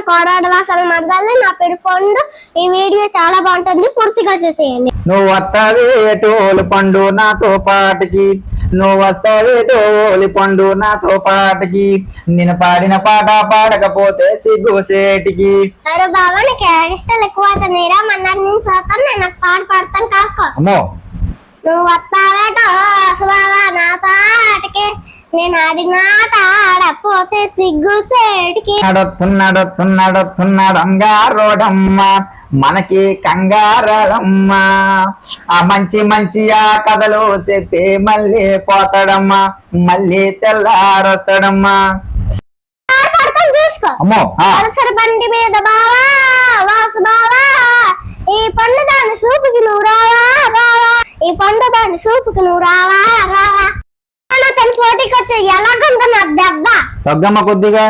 కోరాడు వాసన మరదల్ని. నా పేరు పండు. ఈ వీడియో చాలా బాగుంటుంది, పూర్తిగా చూసేయండి. నువ్వు వస్తావే టోలు పండు నాతో పాటికి, నువ్వు వస్తావే టోలు పండు నాతో పాటికి, నేను పాడిన పాట పాడకపోతే సిగ్గు సేటికి. అరే బాబా, నీకు ఇష్టాలు ఎక్కువ అవుతున్నాయిరా. మన్నాడు నేను చూస్తాను, నేను పాట పాడతాను, కాసుకో. అమ్మో, నువ్వు వస్తావేటో బాబా నాతో ఆటకి, నేను ఆడిన ఆట ఆడపోతే సిగ్గు సేటికి. నడుతున్నాడు అంగారోడమ్మ, మనకి కంగారాలమ్మ. ఆ మంచి ఆ కథలు చెప్పి మళ్ళీ పోతాడమ్మా, మళ్ళీ తెల్లారొస్తాడమ్మా. చూసుకో అమ్మో, అరసర బండి మీద బావా వాసు బావా, ఈ పండు దాని సూపుకి నువ్వు రావా రావా, ఈ పండు దాని సూపుకి నువ్వు రావా రావా. తన పోటీకి వచ్చే ఎలాగుందో నా దెబ్బ. తగ్గమ్మ కొద్దిగా.